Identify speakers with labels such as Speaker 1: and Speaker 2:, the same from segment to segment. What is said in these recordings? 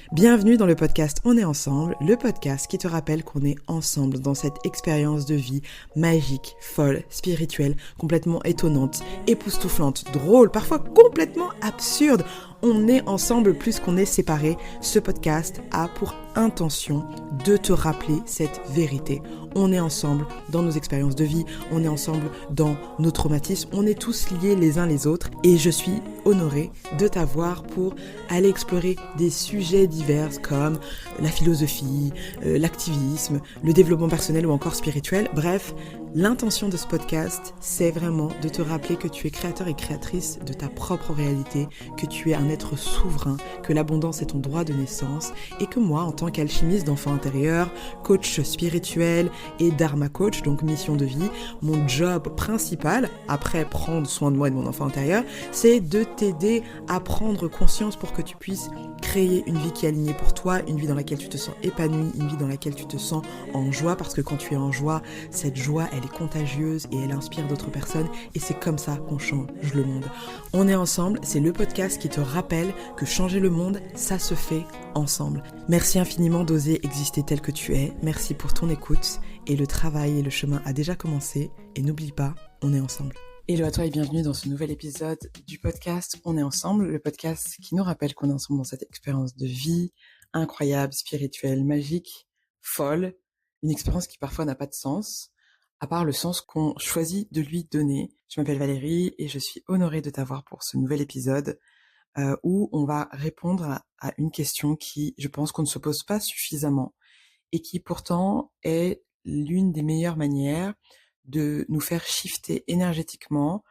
Speaker 1: Bienvenue dans le podcast On est ensemble, le podcast qui te rappelle qu'on est ensemble dans cette expérience de vie magique, folle, spirituelle, complètement étonnante, époustouflante, drôle, parfois complètement absurde. On est ensemble plus qu'on est séparés. Ce podcast a pour intention de te rappeler cette vérité. On est ensemble dans nos expériences de vie, on est ensemble dans nos traumatismes, on est tous liés les uns les autres et je suis honorée de t'avoir pour aller explorer des sujets divers comme la philosophie, l'activisme, le développement personnel ou encore spirituel. Bref, l'intention de ce podcast, c'est vraiment de te rappeler que tu es créateur et créatrice de ta propre réalité, que tu es un être souverain, que l'abondance est ton droit de naissance et que moi, en tant qu'alchimiste d'enfant intérieur, coach spirituel et dharma coach, donc mission de vie, mon job principal, après prendre soin de moi et de mon enfant intérieur, c'est de t'aider à prendre conscience pour que tu puisses créer une vie qui est alignée pour toi, une vie dans laquelle tu te sens épanoui, une vie dans laquelle tu te sens en joie, parce que quand tu es en joie, cette joie, elle est contagieuse et elle inspire d'autres personnes et c'est comme ça qu'on change le monde. On est ensemble, c'est le podcast qui te rappelle que changer le monde, ça se fait ensemble. Merci infiniment d'oser exister tel que tu es, merci pour ton écoute et le travail et le chemin a déjà commencé et n'oublie pas, on est ensemble. Hello à toi et bienvenue dans ce nouvel épisode du podcast On est ensemble, le podcast qui nous rappelle qu'on est ensemble dans cette expérience de vie incroyable, spirituelle, magique, folle, une expérience qui parfois n'a pas de sens, à part le sens qu'on choisit de lui donner. Je m'appelle Valérie et je suis honorée de t'avoir pour ce nouvel épisode où on va répondre à une question qui, je pense qu'on ne se pose pas suffisamment et qui pourtant est l'une des meilleures manières de nous faire shifter énergétiquement,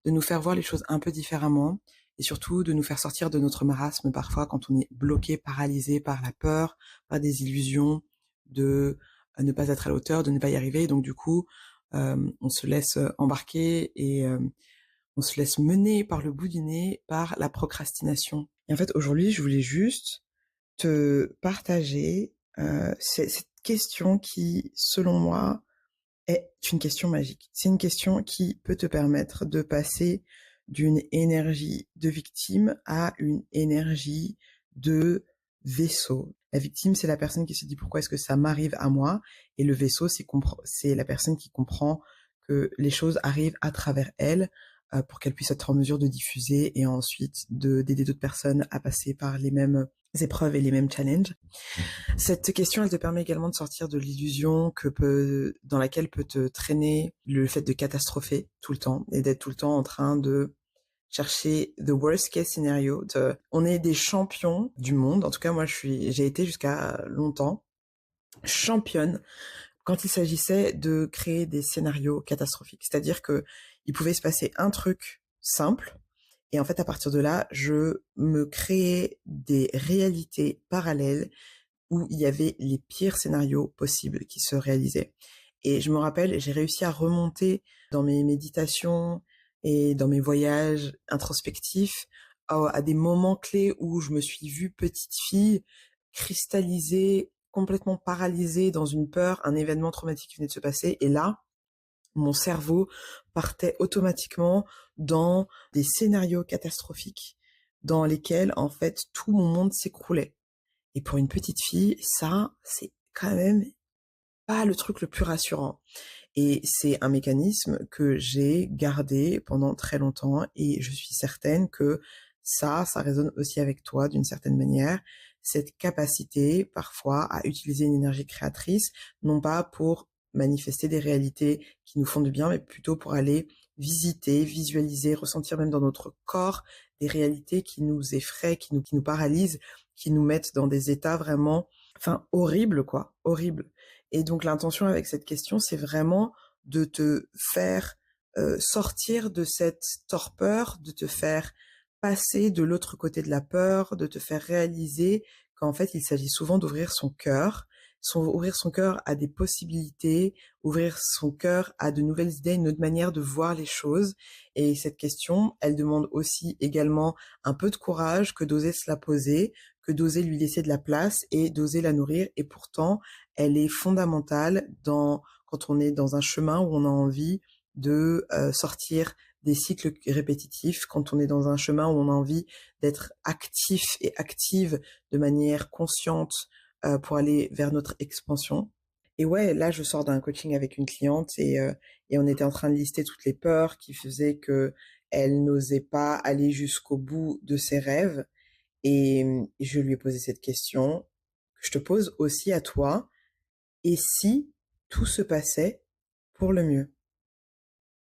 Speaker 1: de nous faire voir les choses un peu différemment et surtout de nous faire sortir de notre marasme parfois quand on est bloqué, paralysé par la peur, par des illusions de ne pas être à la hauteur, de ne pas y arriver. Donc du coup, on se laisse embarquer et on se laisse mener par le bout du nez par la procrastination. Et en fait, aujourd'hui, je voulais juste te partager cette question qui, selon moi, est une question magique. C'est une question qui peut te permettre de passer d'une énergie de victime à une énergie de vaisseau. La victime, c'est la personne qui se dit pourquoi est-ce que ça m'arrive à moi, et le vaisseau, c'est la personne qui comprend que les choses arrivent à travers elle pour qu'elle puisse être en mesure de diffuser et ensuite d'aider d'autres personnes à passer par les mêmes épreuves et les mêmes challenges. Cette question, elle te permet également de sortir de l'illusion dans laquelle peut te traîner le fait de catastropher tout le temps et d'être tout le temps en train de chercher the worst case scenario. On est des champions du monde. En tout cas, moi, j'ai été jusqu'à longtemps championne quand il s'agissait de créer des scénarios catastrophiques. C'est-à-dire que il pouvait se passer un truc simple. Et en fait, à partir de là, je me créais des réalités parallèles où il y avait les pires scénarios possibles qui se réalisaient. Et je me rappelle, j'ai réussi à remonter dans mes méditations et dans mes voyages introspectifs à des moments clés où je me suis vue petite fille cristallisée, complètement paralysée dans une peur, un événement traumatique qui venait de se passer. Et là, mon cerveau partait automatiquement dans des scénarios catastrophiques dans lesquels, en fait, tout mon monde s'écroulait. Et pour une petite fille, ça, c'est quand même pas le truc le plus rassurant. Et c'est un mécanisme que j'ai gardé pendant très longtemps et je suis certaine que ça résonne aussi avec toi d'une certaine manière. Cette capacité, parfois, à utiliser une énergie créatrice, non pas pour manifester des réalités qui nous font du bien, mais plutôt pour aller visiter, visualiser, ressentir même dans notre corps des réalités qui nous effraient, qui nous paralysent, qui nous mettent dans des états vraiment, horribles, quoi, horribles. Et donc l'intention avec cette question, c'est vraiment de te faire sortir de cette torpeur, de te faire passer de l'autre côté de la peur, de te faire réaliser qu'en fait, il s'agit souvent d'ouvrir son cœur, ouvrir son cœur à des possibilités, ouvrir son cœur à de nouvelles idées, une autre manière de voir les choses. Et cette question, elle demande aussi également un peu de courage, que d'oser se la poser, que d'oser lui laisser de la place et d'oser la nourrir. Et pourtant, elle est fondamentale quand on est dans un chemin où on a envie de sortir des cycles répétitifs, quand on est dans un chemin où on a envie d'être actif et active de manière consciente pour aller vers notre expansion. Et ouais, là, je sors d'un coaching avec une cliente et on était en train de lister toutes les peurs qui faisaient que elle n'osait pas aller jusqu'au bout de ses rêves. Et je lui ai posé cette question que je te pose aussi à toi. Et si tout se passait pour le mieux?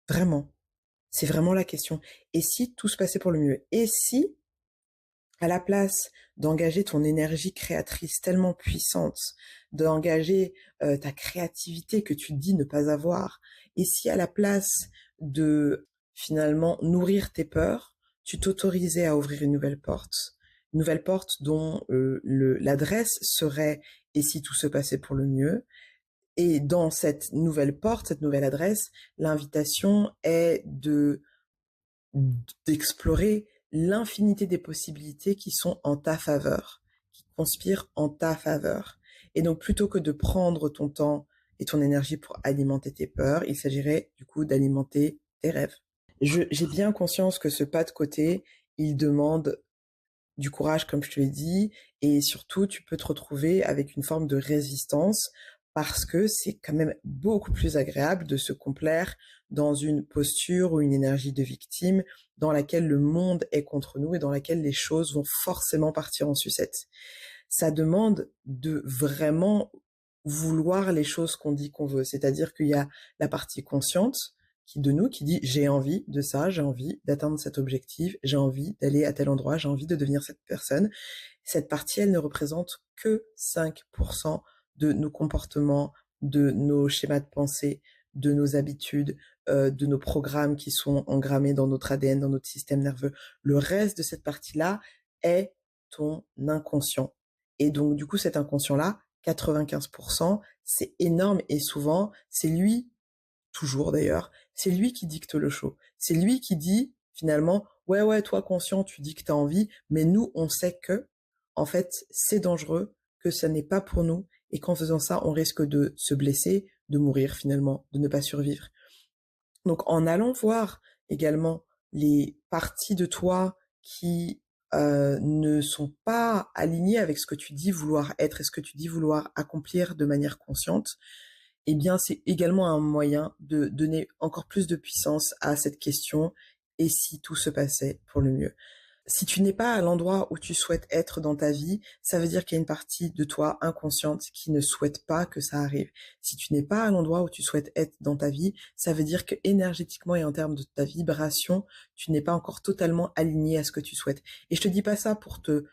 Speaker 1: Vraiment. C'est vraiment la question. Et si tout se passait pour le mieux? Et si, à la place d'engager ton énergie créatrice tellement puissante, d'engager ta créativité que tu dis ne pas avoir, et si à la place de finalement nourrir tes peurs, tu t'autorisais à ouvrir une nouvelle porte dont l'adresse serait et si tout se passait pour le mieux, et dans cette nouvelle porte, cette nouvelle adresse, l'invitation est d'explorer l'infinité des possibilités qui sont en ta faveur, qui conspirent en ta faveur. Et donc, plutôt que de prendre ton temps et ton énergie pour alimenter tes peurs, il s'agirait du coup d'alimenter tes rêves. J'ai bien conscience que ce pas de côté, il demande du courage, comme je te l'ai dit, et surtout, tu peux te retrouver avec une forme de résistance parce que c'est quand même beaucoup plus agréable de se complaire dans une posture ou une énergie de victime dans laquelle le monde est contre nous et dans laquelle les choses vont forcément partir en sucette. Ça demande de vraiment vouloir les choses qu'on dit qu'on veut. C'est-à-dire qu'il y a la partie consciente qui dit j'ai envie de ça, j'ai envie d'atteindre cet objectif, j'ai envie d'aller à tel endroit, j'ai envie de devenir cette personne. Cette partie, elle ne représente que 5% de nos comportements, de nos schémas de pensée, de nos habitudes, de nos programmes qui sont engrammés dans notre ADN, dans notre système nerveux. Le reste de cette partie-là est ton inconscient. Et donc, du coup, cet inconscient-là, 95%, c'est énorme et souvent, c'est lui, toujours d'ailleurs, c'est lui qui dicte le show. C'est lui qui dit, finalement, ouais, toi, conscient, tu dis que t'as envie, mais nous, on sait que, en fait, c'est dangereux, que ça n'est pas pour nous, et qu'en faisant ça, on risque de se blesser, de mourir finalement, de ne pas survivre. Donc, en allant voir également les parties de toi qui ne sont pas alignées avec ce que tu dis vouloir être et ce que tu dis vouloir accomplir de manière consciente, eh bien, c'est également un moyen de donner encore plus de puissance à cette question et si tout se passait pour le mieux. Si tu n'es pas à l'endroit où tu souhaites être dans ta vie, ça veut dire qu'il y a une partie de toi inconsciente qui ne souhaite pas que ça arrive. Si tu n'es pas à l'endroit où tu souhaites être dans ta vie, ça veut dire que énergétiquement et en termes de ta vibration, tu n'es pas encore totalement aligné à ce que tu souhaites. Et je te dis pas ça pour te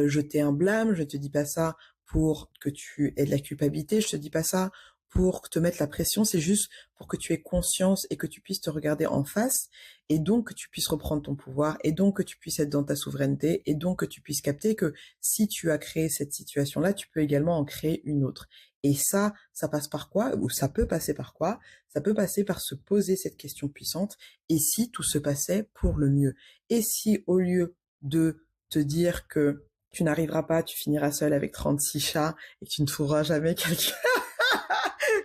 Speaker 1: jeter un blâme, je te dis pas ça pour que tu aies de la culpabilité, je te dis pas ça pour te mettre la pression, c'est juste pour que tu aies conscience et que tu puisses te regarder en face et donc que tu puisses reprendre ton pouvoir et donc que tu puisses être dans ta souveraineté et donc que tu puisses capter que si tu as créé cette situation-là, tu peux également en créer une autre. Et ça passe par quoi? Ou ça peut passer par quoi? Ça peut passer par se poser cette question puissante. Et si tout se passait pour le mieux? Et si au lieu de te dire que tu n'arriveras pas, tu finiras seul avec 36 chats et que tu ne trouveras jamais quelqu'un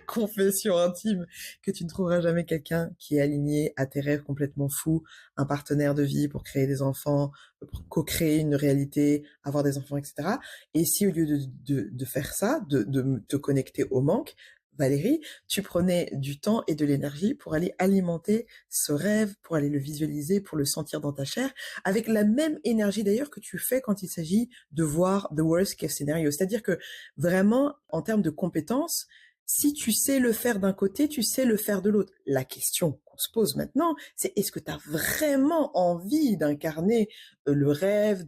Speaker 1: confession intime, que tu ne trouveras jamais quelqu'un qui est aligné à tes rêves complètement fous, un partenaire de vie pour créer des enfants, pour co-créer une réalité, avoir des enfants, etc. Et si au lieu de faire ça, de te connecter au manque, Valérie, tu prenais du temps et de l'énergie pour aller alimenter ce rêve, pour aller le visualiser, pour le sentir dans ta chair, avec la même énergie d'ailleurs que tu fais quand il s'agit de voir the worst case scenario. C'est-à-dire que vraiment, en termes de compétences, si tu sais le faire d'un côté, tu sais le faire de l'autre. La question qu'on se pose maintenant, c'est est-ce que tu as vraiment envie d'incarner le rêve,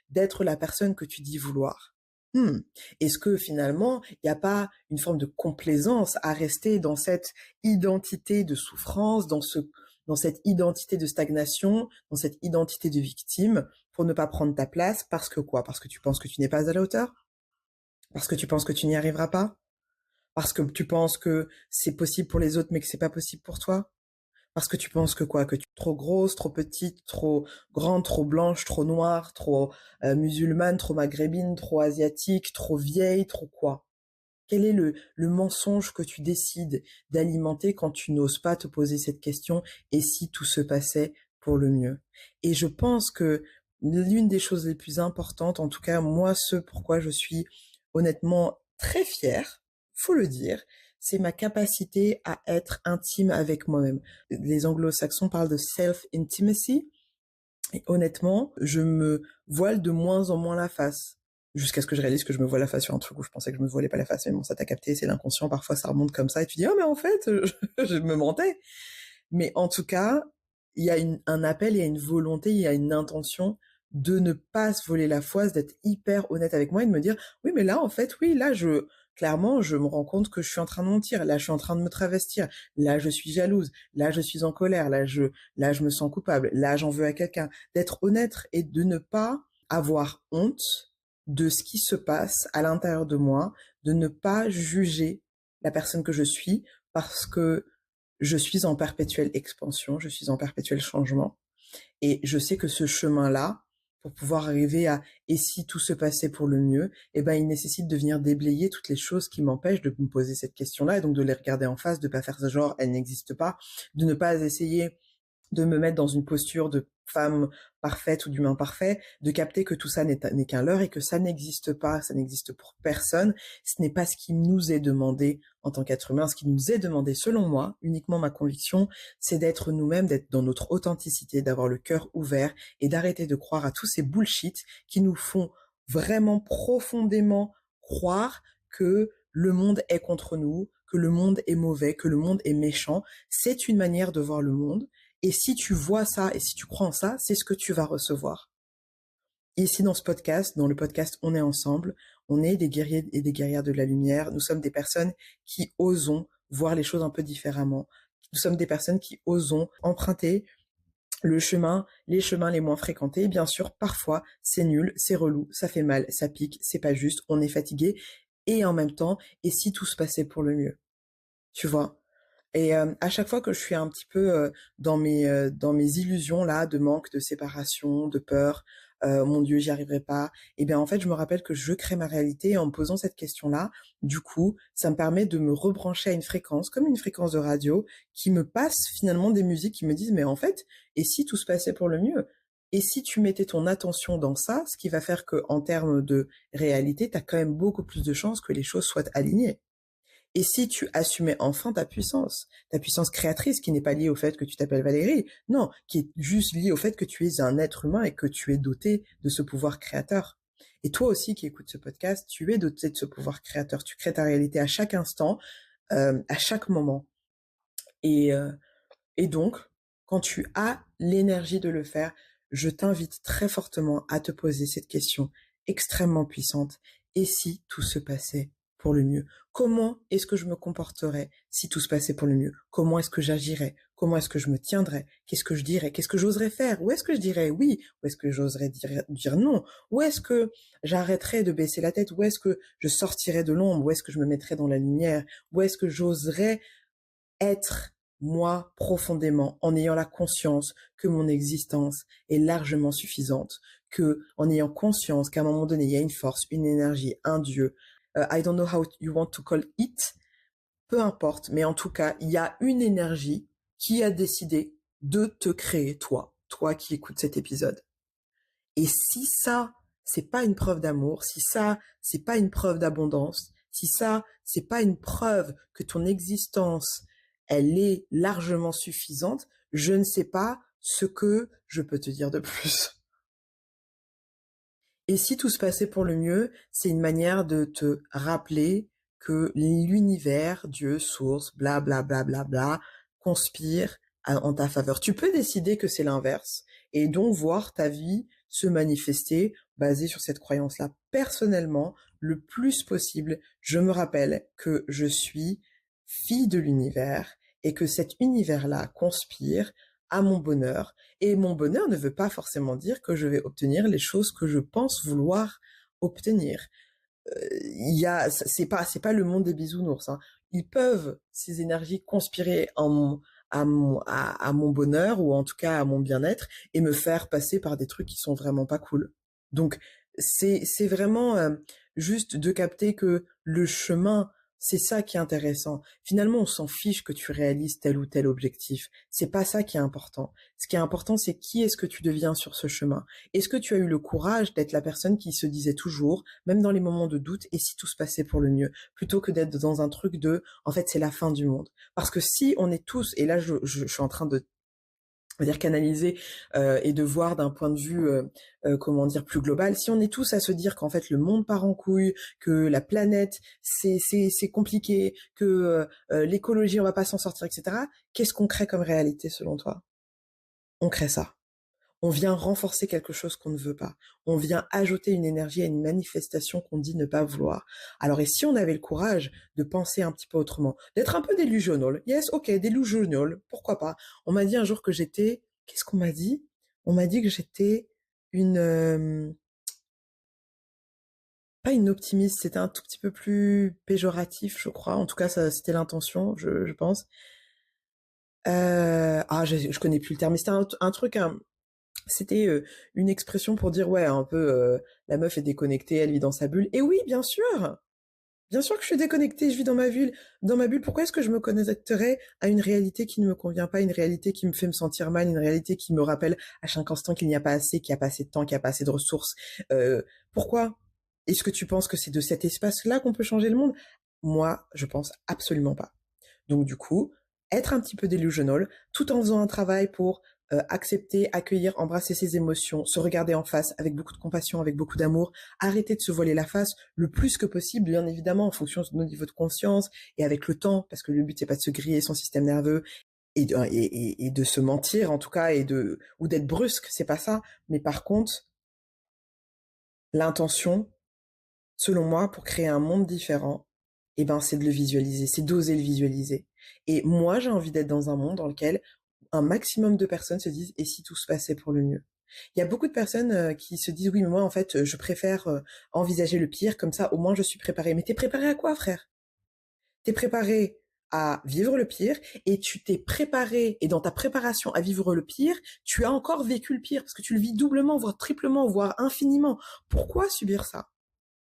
Speaker 1: d'être la personne que tu dis vouloir? Est-ce que finalement, il n'y a pas une forme de complaisance à rester dans cette identité de souffrance, dans cette identité de stagnation, dans cette identité de victime, pour ne pas prendre ta place, parce que quoi? Parce que tu penses que tu n'es pas à la hauteur? Parce que tu penses que tu n'y arriveras pas? Parce que tu penses que c'est possible pour les autres, mais que c'est pas possible pour toi? Parce que tu penses que quoi? Que tu es trop grosse, trop petite, trop grande, trop blanche, trop noire, trop musulmane, trop maghrébine, trop asiatique, trop vieille, trop quoi? Quel est le mensonge que tu décides d'alimenter quand tu n'oses pas te poser cette question et si tout se passait pour le mieux? Et je pense que l'une des choses les plus importantes, en tout cas moi, ce pourquoi je suis honnêtement très fière, faut le dire, c'est ma capacité à être intime avec moi-même. Les anglo-saxons parlent de self-intimacy. Et honnêtement, je me voile de moins en moins la face. Jusqu'à ce que je réalise que je me voile la face sur un truc où je pensais que je me voilais pas la face. Mais bon, ça t'a capté, c'est l'inconscient. Parfois, ça remonte comme ça et tu dis, oh, mais en fait, je me mentais. Mais en tout cas, il y a un appel, il y a une volonté, il y a une intention de ne pas se voler la face, d'être hyper honnête avec moi et de me dire, oui, mais là, en fait, oui, là, clairement, je me rends compte que je suis en train de mentir. Là, je suis en train de me travestir. Là, je suis jalouse. Là, je suis en colère. Là, je me sens coupable. Là, j'en veux à quelqu'un. D'être honnête et de ne pas avoir honte de ce qui se passe à l'intérieur de moi, de ne pas juger la personne que je suis parce que je suis en perpétuelle expansion, je suis en perpétuel changement. Et je sais que ce chemin-là, pour pouvoir arriver à et si tout se passait pour le mieux, eh ben il nécessite de venir déblayer toutes les choses qui m'empêchent de me poser cette question-là et donc de les regarder en face, de pas faire ce genre elle n'existe pas, de ne pas essayer de me mettre dans une posture de femme parfaite ou d'humain parfait, de capter que tout ça n'est qu'un leurre et que ça n'existe pas, ça n'existe pour personne. Ce n'est pas ce qui nous est demandé en tant qu'être humain. Ce qui nous est demandé, selon moi, uniquement ma conviction, c'est d'être nous-mêmes, d'être dans notre authenticité, d'avoir le cœur ouvert et d'arrêter de croire à tous ces bullshit qui nous font vraiment profondément croire que le monde est contre nous, que le monde est mauvais, que le monde est méchant. C'est une manière de voir le monde. Et si tu vois ça et si tu crois en ça, c'est ce que tu vas recevoir. Ici dans ce podcast, dans le podcast On est ensemble, on est des guerriers et des guerrières de la lumière. Nous sommes des personnes qui osons voir les choses un peu différemment. Nous sommes des personnes qui osons emprunter les chemins les moins fréquentés. Bien sûr, parfois, c'est nul, c'est relou, ça fait mal, ça pique, c'est pas juste, on est fatigué. Et en même temps, et si tout se passait pour le mieux? Tu vois? Et à chaque fois que je suis un petit peu dans mes illusions là de manque, de séparation, de peur, mon Dieu, j'y arriverai pas. Et bien en fait, je me rappelle que je crée ma réalité et en me posant cette question-là. Du coup, ça me permet de me rebrancher à une fréquence, comme une fréquence de radio, qui me passe finalement des musiques qui me disent mais en fait, et si tout se passait pour le mieux? Et si tu mettais ton attention dans ça, ce qui va faire que en termes de réalité, t'as quand même beaucoup plus de chances que les choses soient alignées. Et si tu assumais enfin ta puissance créatrice qui n'est pas liée au fait que tu t'appelles Valérie, non, qui est juste liée au fait que tu es un être humain et que tu es doté de ce pouvoir créateur. Et toi aussi qui écoutes ce podcast, tu es doté de ce pouvoir créateur. Tu crées ta réalité à chaque instant, à chaque moment. Et, euh, et donc, quand tu as l'énergie de le faire, je t'invite très fortement à te poser cette question extrêmement puissante. Et si tout se passait pour le mieux? Comment est-ce que je me comporterais si tout se passait pour le mieux? Comment est-ce que j'agirais? Comment est-ce que je me tiendrais? Qu'est-ce que je dirais? Qu'est-ce que j'oserais faire? Où est-ce que je dirais oui? Où est-ce que j'oserais dire non? Où est-ce que j'arrêterais de baisser la tête? Où est-ce que je sortirais de l'ombre? Où est-ce que je me mettrais dans la lumière? Où est-ce que j'oserais être moi profondément en ayant la conscience que mon existence est largement suffisante, que en ayant conscience qu'à un moment donné il y a une force, une énergie, un Dieu, I don't know how you want to call it, peu importe, mais en tout cas il y a une énergie qui a décidé de te créer toi qui écoutes cet épisode. Et si ça c'est pas une preuve d'amour, si ça c'est pas une preuve d'abondance, si ça c'est pas une preuve que ton existence elle est largement suffisante, je ne sais pas ce que je peux te dire de plus. Et si tout se passait pour le mieux, c'est une manière de te rappeler que l'univers, Dieu, source, bla bla bla bla bla, conspire en ta faveur. Tu peux décider que c'est l'inverse et donc voir ta vie se manifester basée sur cette croyance-là. Personnellement, le plus possible, je me rappelle que je suis fille de l'univers et que cet univers-là conspire à mon bonheur. Et mon bonheur ne veut pas forcément dire que je vais obtenir les choses que je pense vouloir obtenir. C'est pas le monde des bisounours, hein. Ils peuvent, ces énergies, conspirer à mon bonheur ou en tout cas à mon bien-être et me faire passer par des trucs qui sont vraiment pas cool. Donc c'est vraiment juste de capter que le chemin, c'est ça qui est intéressant. Finalement, on s'en fiche que tu réalises tel ou tel objectif. C'est pas ça qui est important. Ce qui est important, c'est qui est-ce que tu deviens sur ce chemin. Est-ce que tu as eu le courage d'être la personne qui se disait toujours, même dans les moments de doute, et si tout se passait pour le mieux, plutôt que d'être dans un truc de, en fait, c'est la fin du monde. Parce que si on est tous, et là, je suis en train de dire canaliser et de voir d'un point de vue comment dire plus global, si on est tous à se dire qu'en fait le monde part en couille, que la planète c'est compliqué, que l'écologie on va pas s'en sortir, etc., qu'est-ce qu'on crée comme réalité selon toi? On crée ça. On vient renforcer quelque chose qu'on ne veut pas. On vient ajouter une énergie à une manifestation qu'on dit ne pas vouloir. Alors, et si on avait le courage de penser un petit peu autrement, d'être un peu delusional, yes, ok, delusional, pourquoi pas. On m'a dit un jour que j'étais, qu'est-ce qu'on m'a dit? On m'a dit que j'étais une, pas une optimiste, c'était un tout petit peu plus péjoratif, je crois. En tout cas, ça, c'était l'intention, je pense. Je connais plus le terme, mais c'était un truc, c'était une expression pour dire ouais un peu la meuf est déconnectée, elle vit dans sa bulle. Et oui, bien sûr que je suis déconnectée, je vis dans ma bulle. Pourquoi est-ce que je me connecterais à une réalité qui ne me convient pas, une réalité qui me fait me sentir mal, une réalité qui me rappelle à chaque instant qu'il n'y a pas assez, qu'il n'y a pas assez de temps, qu'il n'y a pas assez de ressources. Pourquoi est-ce que tu penses que c'est de cet espace-là qu'on peut changer le monde? Moi, je pense absolument pas. Donc du coup, être un petit peu delusional, tout en faisant un travail pour accepter, accueillir, embrasser ses émotions, se regarder en face avec beaucoup de compassion, avec beaucoup d'amour, arrêter de se voiler la face le plus que possible, bien évidemment, en fonction de nos niveaux de conscience et avec le temps, parce que le but c'est pas de se griller son système nerveux et de se mentir en tout cas ou d'être brusque, c'est pas ça. Mais par contre, l'intention, selon moi, pour créer un monde différent, eh ben, c'est de le visualiser, c'est d'oser le visualiser. Et moi, j'ai envie d'être dans un monde dans lequel un maximum de personnes se disent et si tout se passait pour le mieux. Il y a beaucoup de personnes qui se disent oui mais moi en fait je préfère envisager le pire, comme ça au moins je suis préparée. Mais t'es préparé à quoi, frère? T'es préparé à vivre le pire et tu t'es préparé, et dans ta préparation à vivre le pire, tu as encore vécu le pire parce que tu le vis doublement, voire triplement, voire infiniment. Pourquoi subir ça?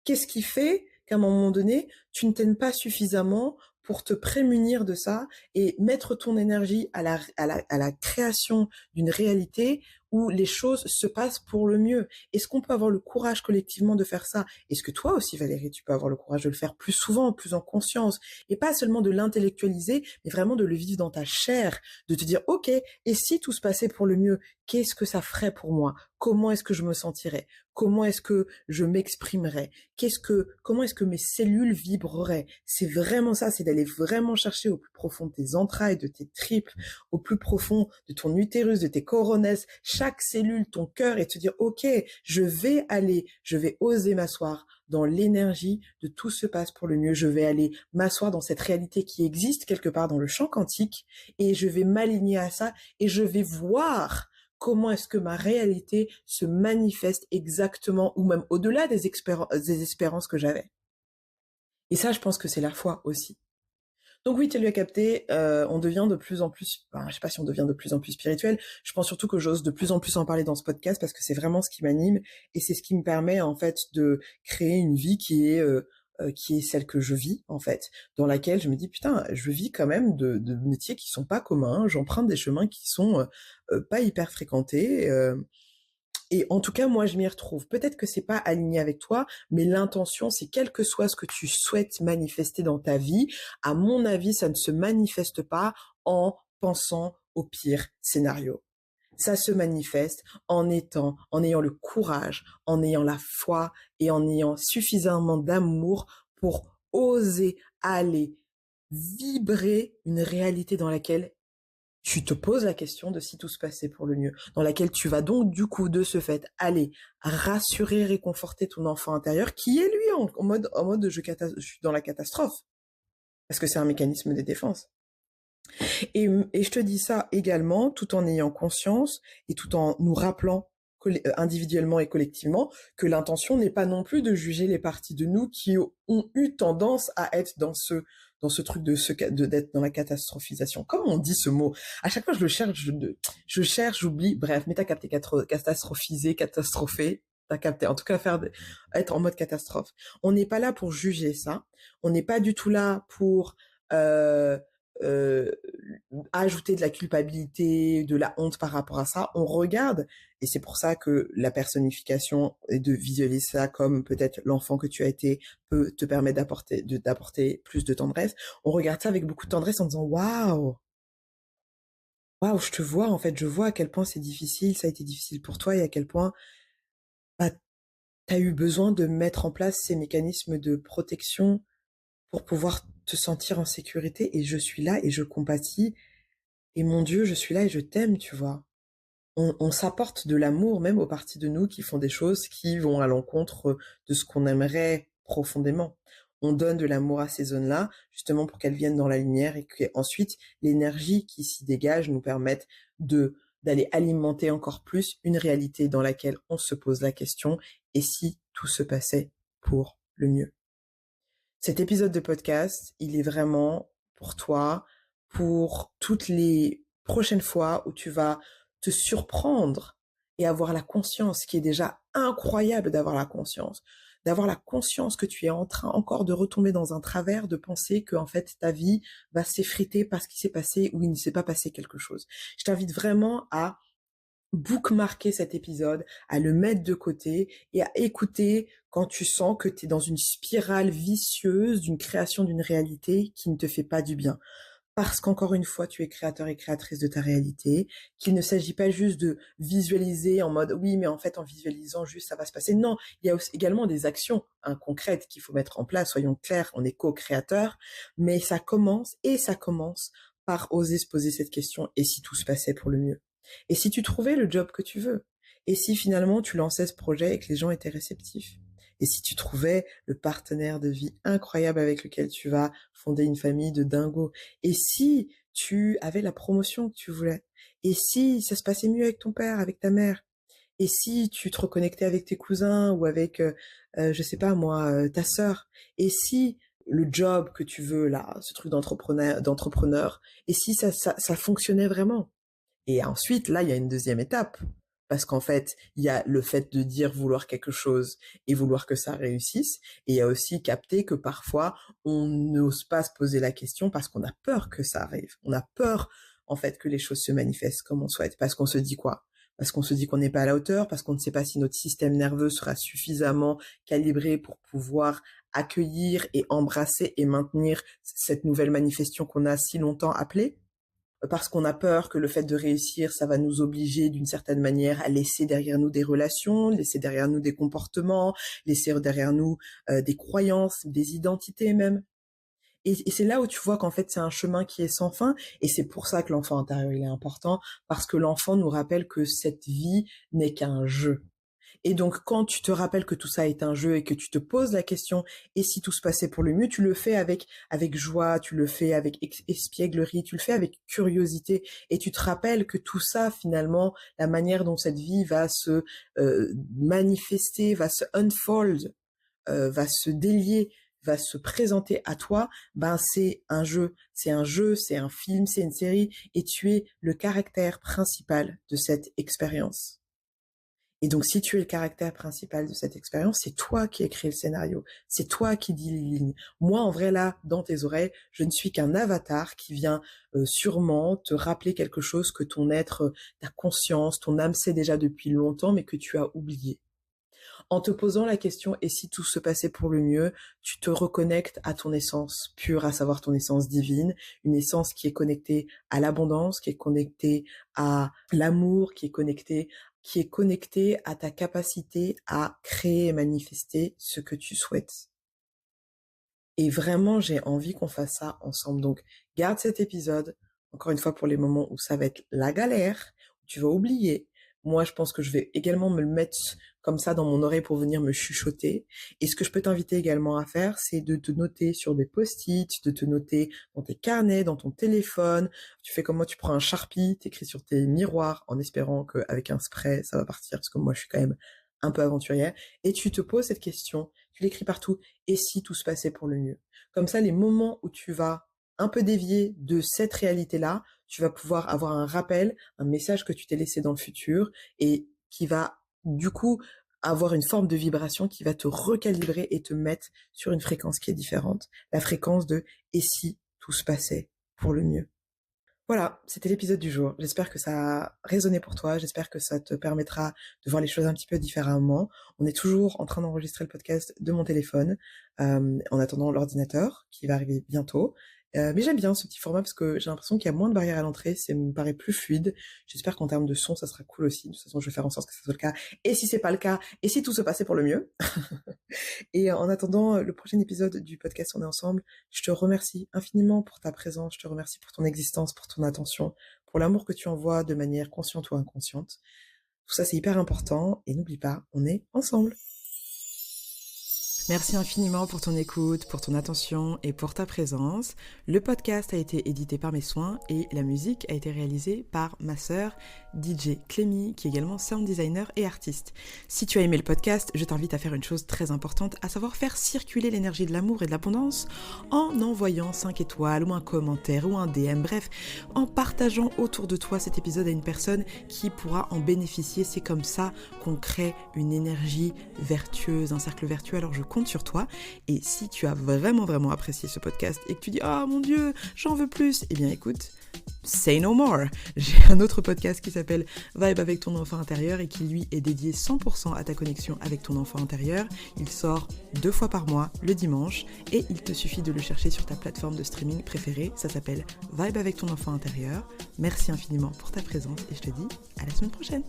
Speaker 1: Qu'est-ce qui fait qu'à un moment donné, tu ne t'aimes pas suffisamment pour te prémunir de ça et mettre ton énergie à la création d'une réalité où les choses se passent pour le mieux? Est-ce qu'on peut avoir le courage collectivement de faire ça? Est-ce que toi aussi, Valérie, tu peux avoir le courage de le faire plus souvent, plus en conscience, et pas seulement de l'intellectualiser, mais vraiment de le vivre dans ta chair, de te dire, ok, et si tout se passait pour le mieux, qu'est-ce que ça ferait pour moi? Comment est-ce que je me sentirais? Comment est-ce que je m'exprimerais? Comment est-ce que mes cellules vibreraient? C'est vraiment ça, c'est d'aller vraiment chercher au plus profond de tes entrailles, de tes tripes, au plus profond de ton utérus, de tes coronets, chaque cellule, ton cœur, et te dire, ok, je vais oser m'asseoir dans l'énergie de tout se passe pour le mieux. Je vais aller m'asseoir dans cette réalité qui existe quelque part dans le champ quantique et je vais m'aligner à ça et je vais voir comment est-ce que ma réalité se manifeste exactement ou même au-delà des espérances que j'avais. Et ça, je pense que c'est la foi aussi. Donc oui, tu l'as capté, on devient de plus en plus, je sais pas si on devient de plus en plus spirituel, je pense surtout que j'ose de plus en plus en parler dans ce podcast parce que c'est vraiment ce qui m'anime et c'est ce qui me permet en fait de créer une vie qui est celle que je vis en fait, dans laquelle je me dis putain, je vis quand même de métiers qui sont pas communs, j'emprunte des chemins qui sont pas hyper fréquentés. Et en tout cas, moi, je m'y retrouve. Peut-être que c'est pas aligné avec toi, mais l'intention, c'est quel que soit ce que tu souhaites manifester dans ta vie, à mon avis, ça ne se manifeste pas en pensant au pire scénario. Ça se manifeste en ayant le courage, en ayant la foi et en ayant suffisamment d'amour pour oser aller vibrer une réalité dans laquelle tu te poses la question de si tout se passait pour le mieux, dans laquelle tu vas donc du coup de ce fait aller rassurer, réconforter ton enfant intérieur qui est lui en mode je suis dans la catastrophe parce que c'est un mécanisme de défense. Et je te dis ça également tout en ayant conscience et tout en nous rappelant individuellement et collectivement que l'intention n'est pas non plus de juger les parties de nous qui ont eu tendance à être dans ce truc d'être dans la catastrophisation. Comment on dit ce mot? À chaque fois je le cherche, j'oublie. Bref, mais t'as capté catastrophiser, catastropher. T'as capté. En tout cas, être en mode catastrophe. On n'est pas là pour juger ça. On n'est pas du tout là pour euh, euh, ajouter de la culpabilité, de la honte par rapport à ça. On regarde, et c'est pour ça que la personnification et de visualiser ça comme peut-être l'enfant que tu as été peut te permettre d'apporter plus de tendresse. On regarde ça avec beaucoup de tendresse en disant waouh, waouh, je te vois en fait, je vois à quel point c'est difficile, ça a été difficile pour toi et à quel point bah, t'as eu besoin de mettre en place ces mécanismes de protection pour pouvoir te sentir en sécurité et je suis là et je compatis et mon Dieu, je suis là et je t'aime, tu vois. On s'apporte de l'amour même aux parties de nous qui font des choses qui vont à l'encontre de ce qu'on aimerait profondément. On donne de l'amour à ces zones-là, justement pour qu'elles viennent dans la lumière et qu'ensuite l'énergie qui s'y dégage nous permette d'aller alimenter encore plus une réalité dans laquelle on se pose la question et si tout se passait pour le mieux. Cet épisode de podcast, il est vraiment pour toi, pour toutes les prochaines fois où tu vas te surprendre et avoir la conscience, qui est déjà incroyable d'avoir la conscience que tu es en train encore de retomber dans un travers, de penser que en fait ta vie va s'effriter parce qu'il s'est passé ou il ne s'est pas passé quelque chose. Je t'invite vraiment à bookmarker cet épisode, à le mettre de côté et à écouter quand tu sens que tu es dans une spirale vicieuse d'une création d'une réalité qui ne te fait pas du bien. Parce qu'encore une fois, tu es créateur et créatrice de ta réalité, qu'il ne s'agit pas juste de visualiser en mode oui, mais en fait, en visualisant juste, ça va se passer. Non, il y a aussi également des actions concrètes qu'il faut mettre en place. Soyons clairs, on est co-créateur, mais ça commence par oser se poser cette question et si tout se passait pour le mieux. Et si tu trouvais le job que tu veux? Et si finalement tu lançais ce projet et que les gens étaient réceptifs? Et si tu trouvais le partenaire de vie incroyable avec lequel tu vas fonder une famille de dingos? Et si tu avais la promotion que tu voulais? Et si ça se passait mieux avec ton père, avec ta mère? Et si tu te reconnectais avec tes cousins ou avec, je sais pas moi, ta sœur? Et si le job que tu veux là, ce truc d'entrepreneur, et si ça fonctionnait vraiment? Et ensuite, là, il y a une deuxième étape. Parce qu'en fait, il y a le fait de dire vouloir quelque chose et vouloir que ça réussisse. Et il y a aussi capter que parfois, on n'ose pas se poser la question parce qu'on a peur que ça arrive. On a peur, en fait, que les choses se manifestent comme on souhaite. Parce qu'on se dit quoi? Parce qu'on se dit qu'on n'est pas à la hauteur, parce qu'on ne sait pas si notre système nerveux sera suffisamment calibré pour pouvoir accueillir et embrasser et maintenir cette nouvelle manifestation qu'on a si longtemps appelée. Parce qu'on a peur que le fait de réussir, ça va nous obliger d'une certaine manière à laisser derrière nous des relations, laisser derrière nous des comportements, laisser derrière nous des croyances, des identités même. Et c'est là où tu vois qu'en fait c'est un chemin qui est sans fin et c'est pour ça que l'enfant intérieur il est important parce que l'enfant nous rappelle que cette vie n'est qu'un jeu. Et donc, quand tu te rappelles que tout ça est un jeu et que tu te poses la question, et si tout se passait pour le mieux, tu le fais avec joie, tu le fais avec espièglerie, tu le fais avec curiosité, et tu te rappelles que tout ça, finalement, la manière dont cette vie va se manifester, va se unfold, va se délier, va se présenter à toi, ben c'est un jeu, c'est un film, c'est une série, et tu es le caractère principal de cette expérience. Et donc, si tu es le caractère principal de cette expérience, c'est toi qui écris le scénario. C'est toi qui dis les lignes. Moi, en vrai, là, dans tes oreilles, je ne suis qu'un avatar qui vient sûrement te rappeler quelque chose que ton être, ta conscience, ton âme sait déjà depuis longtemps, mais que tu as oublié. En te posant la question, et si tout se passait pour le mieux, tu te reconnectes à ton essence pure, à savoir ton essence divine, une essence qui est connectée à l'abondance, qui est connectée à l'amour, qui est connectée à ta capacité à créer et manifester ce que tu souhaites. Et vraiment, j'ai envie qu'on fasse ça ensemble. Donc, garde cet épisode, encore une fois, pour les moments où ça va être la galère, où tu vas oublier. Moi, je pense que je vais également me le mettre comme ça dans mon oreille pour venir me chuchoter. Et ce que je peux t'inviter également à faire, c'est de te noter sur des post-it, de te noter dans tes carnets, dans ton téléphone. Tu fais comme moi, tu prends un Sharpie, t'écris sur tes miroirs en espérant qu'avec un spray, ça va partir, parce que moi, je suis quand même un peu aventurière. Et tu te poses cette question, tu l'écris partout. Et si tout se passait pour le mieux? Comme ça, les moments où tu vas un peu dévier de cette réalité-là, tu vas pouvoir avoir un rappel, un message que tu t'es laissé dans le futur et qui va, du coup, avoir une forme de vibration qui va te recalibrer et te mettre sur une fréquence qui est différente. La fréquence de « et si tout se passait pour le mieux ». Voilà, c'était l'épisode du jour. J'espère que ça a résonné pour toi. J'espère que ça te permettra de voir les choses un petit peu différemment. On est toujours en train d'enregistrer le podcast de mon téléphone, en attendant l'ordinateur qui va arriver bientôt. Mais j'aime bien ce petit format parce que j'ai l'impression qu'il y a moins de barrières à l'entrée. Ça me paraît plus fluide. J'espère qu'en termes de son, ça sera cool aussi. De toute façon, je vais faire en sorte que ça soit le cas. Et si c'est pas le cas, et si tout se passait pour le mieux. Et en attendant le prochain épisode du podcast On est ensemble, je te remercie infiniment pour ta présence, je te remercie pour ton existence, pour ton attention, pour l'amour que tu envoies de manière consciente ou inconsciente. Tout ça, c'est hyper important et n'oublie pas, on est ensemble. Merci infiniment pour ton écoute, pour ton attention et pour ta présence. Le podcast a été édité par mes soins et la musique a été réalisée par ma sœur DJ Clémy, qui est également sound designer et artiste. Si tu as aimé le podcast, je t'invite à faire une chose très importante, à savoir faire circuler l'énergie de l'amour et de l'abondance en envoyant 5 étoiles ou un commentaire ou un DM, bref, en partageant autour de toi cet épisode à une personne qui pourra en bénéficier. C'est comme ça qu'on crée une énergie vertueuse, un cercle vertueux. Alors je compte sur toi, et si tu as vraiment apprécié ce podcast et que tu dis « Ah mon Dieu, j'en veux plus », eh bien écoute, say no more. J'ai un autre podcast qui s'appelle Vibe avec ton enfant intérieur et qui lui est dédié 100% à ta connexion avec ton enfant intérieur. Il sort 2 fois par mois, le dimanche, et il te suffit de le chercher sur ta plateforme de streaming préférée. Ça s'appelle Vibe avec ton enfant intérieur. Merci infiniment pour ta présence et je te dis à la semaine prochaine.